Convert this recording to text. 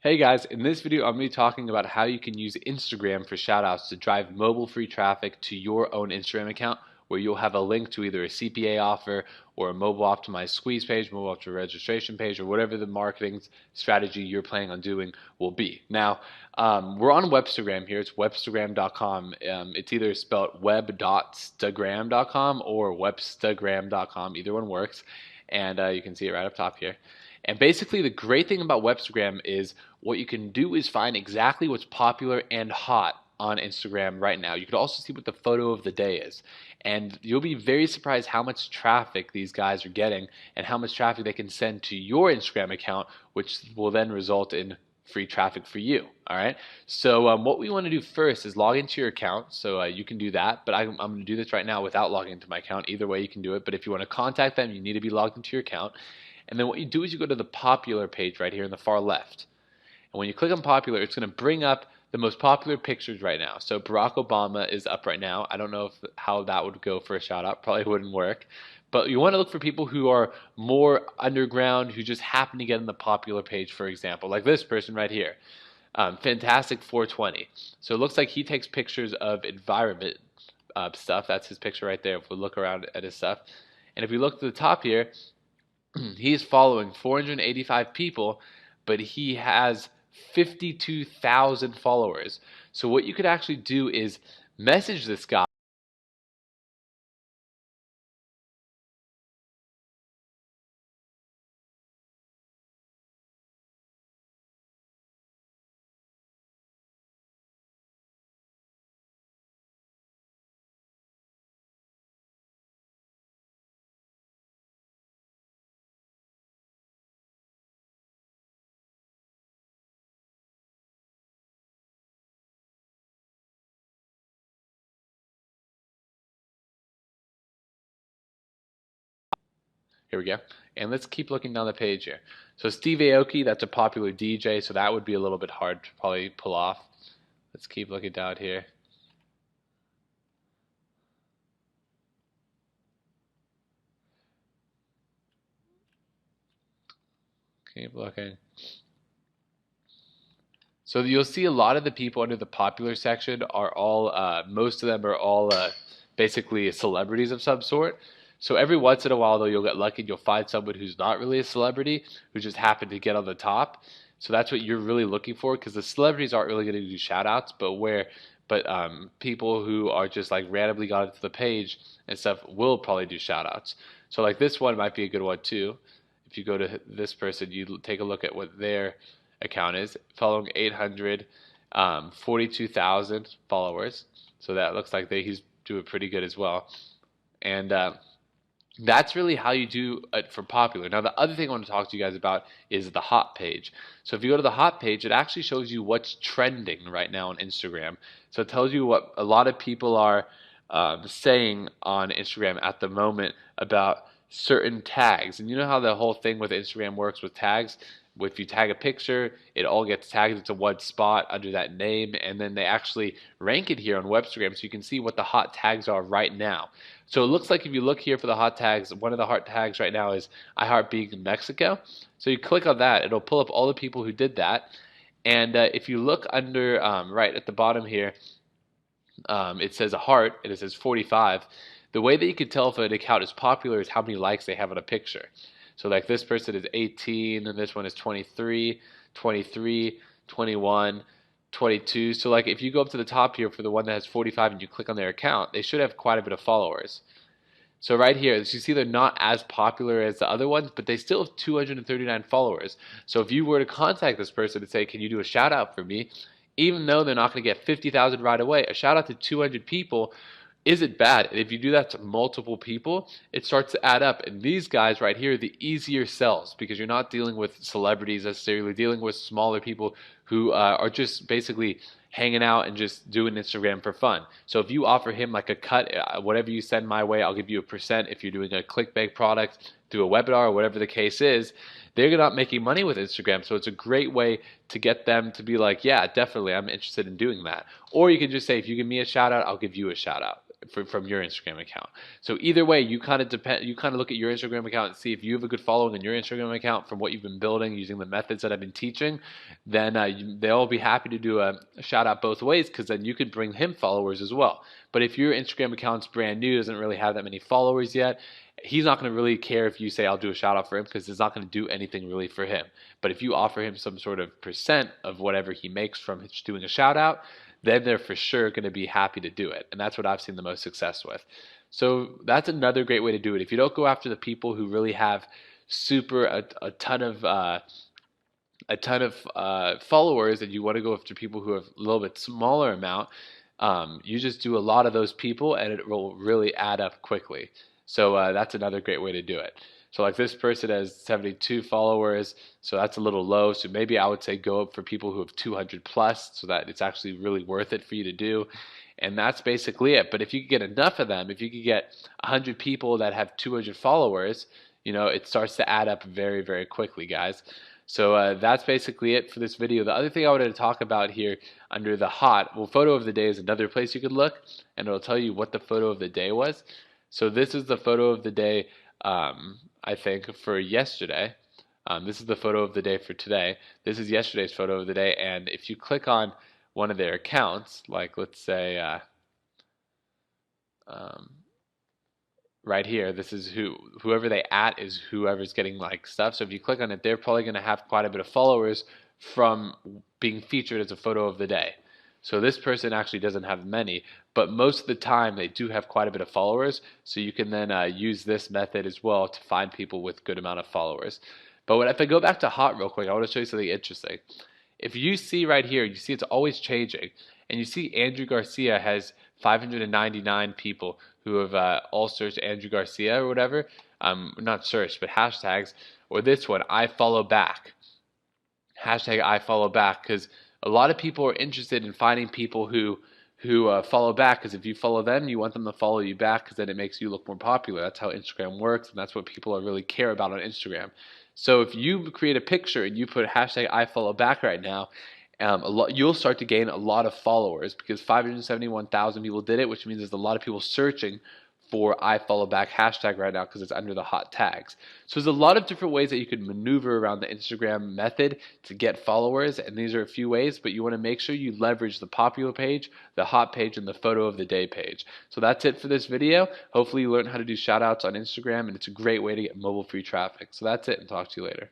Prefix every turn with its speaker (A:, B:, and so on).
A: Hey guys, in this video I'm going to be talking about how you can use Instagram for shoutouts to drive mobile free traffic to your own Instagram account, where you'll have a link to either a CPA offer or a mobile optimized squeeze page, mobile optimized registration page, or whatever the marketing strategy you're planning on doing will be. Now, we're on Webstagram here. It's webstagram.com. It's either spelled web.stagram.com or webstagram.com. Either one works. And you can see it right up top here. And basically, the great thing about Webstagram is what you can do is find exactly what's popular and hot on Instagram right now. You can also see what the photo of the day is. And you'll be very surprised how much traffic these guys are getting and how much traffic they can send to your Instagram account, which will then result in free traffic for you. All right. So what we want to do first is log into your account. So you can do that, but I'm going to do this right now without logging into my account. Either way, you can do it. But if you want to contact them, you need to be logged into your account. And then what you do is you go to the popular page right here in the far left. And when you click on popular, it's going to bring up the most popular pictures right now. So Barack Obama is up right now. I don't know how that would go for a shout out. Probably wouldn't work. But you want to look for people who are more underground, who just happen to get on the popular page, for example, like this person right here. Fantastic 420. So it looks like he takes pictures of environment stuff. That's his picture right there if we look around at his stuff. And if we look to the top here, he's following 485 people, but he has 52,000 followers. So what you could actually do is message this guy. Here we go. And let's keep looking down the page here. So Steve Aoki, that's a popular DJ, so that would be a little bit hard to probably pull off. Let's keep looking down here. Keep looking. So you'll see a lot of the people under the popular section are all, most of them are all basically celebrities of some sort. So every once in a while, though, you'll get lucky and you'll find someone who's not really a celebrity, who just happened to get on the top. So that's what you're really looking for, because the celebrities aren't really going to do shout outs, but people who are just like randomly got into the page and stuff will probably do shout outs. So like this one might be a good one too. If you go to this person, you take a look at what their account is, following 842,000 followers. So that looks like he's doing pretty good as well. And that's really how you do it for popular. Now, the other thing I want to talk to you guys about is the hot page. So if you go to the hot page, it actually shows you what's trending right now on Instagram. So it tells you what a lot of people are saying on Instagram at the moment about certain tags. And you know how the whole thing with Instagram works with tags? If you tag a picture, it all gets tagged into one spot under that name, and then they actually rank it here on Webstagram so you can see what the hot tags are right now. So it looks like if you look here for the hot tags, one of the hot tags right now is I Heart Being in Mexico. So you click on that, it'll pull up all the people who did that. And if you look under right at the bottom here, it says a heart and it says 45. The way that you can tell if an account is popular is how many likes they have on a picture. So like this person is 18 and this one is 23, 23, 21, 22. So like if you go up to the top here for the one that has 45 and you click on their account, they should have quite a bit of followers. So right here, as you see, they're not as popular as the other ones, but they still have 239 followers. So if you were to contact this person and say, can you do a shout out for me? Even though they're not going to get 50,000 right away, a shout out to 200 people isn't bad. And if you do that to multiple people, it starts to add up. And these guys right here are the easier sells, because you're not dealing with celebrities necessarily, dealing with smaller people who are just basically hanging out and just doing Instagram for fun. So if you offer him like a cut, whatever you send my way, I'll give you a percent. If you're doing a clickbait product through a webinar or whatever the case is, they're not making money with Instagram. So it's a great way to get them to be like, yeah, definitely, I'm interested in doing that. Or you can just say, if you give me a shout out, I'll give you a shout out. from your Instagram account. So either way, you kind of look at your Instagram account and see if you have a good following in your Instagram account from what you've been building using the methods that I've been teaching. Then they'll be happy to do a shout out both ways, because then you could bring him followers as well. But if your Instagram account's brand new, doesn't really have that many followers yet, he's not going to really care if you say I'll do a shout out for him, because it's not going to do anything really for him. But if you offer him some sort of percent of whatever he makes from doing a shout out, then they're for sure going to be happy to do it. And that's what I've seen the most success with. So that's another great way to do it. If you don't go after the people who really have a ton of followers, and you want to go after people who have a little bit smaller amount, you just do a lot of those people and it will really add up quickly. So that's another great way to do it. So like this person has 72 followers, so that's a little low. So maybe I would say go up for people who have 200 plus, so that it's actually really worth it for you to do. And that's basically it. But if you could get enough of them, if you could get 100 people that have 200 followers, it starts to add up very, very quickly, guys. So that's basically it for this video. The other thing I wanted to talk about here under the photo of the day is another place you could look, and it'll tell you what the photo of the day was. So this is the photo of the day, I think, for yesterday. This is the photo of the day for today. This is yesterday's photo of the day, and if you click on one of their accounts, like let's say right here, this is whoever they at is whoever's getting like stuff. So if you click on it, they're probably going to have quite a bit of followers from being featured as a photo of the day. So this person actually doesn't have many, but most of the time they do have quite a bit of followers. So you can then use this method as well to find people with good amount of followers. But if I go back to hot real quick, I want to show you something interesting. If you see right here, you see it's always changing. And you see Andrew Garcia has 599 people who have all searched Andrew Garcia or whatever. Not searched, but hashtags. Or this one, I follow back. Hashtag I follow back, because a lot of people are interested in finding people who follow back, because if you follow them, you want them to follow you back, because then it makes you look more popular. That's how Instagram works, and that's what people really care about on Instagram. So if you create a picture and you put hashtag I follow back right now, you'll start to gain a lot of followers, because 571,000 people did it, which means there's a lot of people searching for I follow back hashtag right now, because it's under the hot tags. So there's a lot of different ways that you could maneuver around the Instagram method to get followers, and these are a few ways, but you want to make sure you leverage the popular page, the hot page, and the photo of the day page. So that's it for this video. Hopefully you learned how to do shout outs on Instagram, and it's a great way to get mobile free traffic. So that's it, and talk to you later.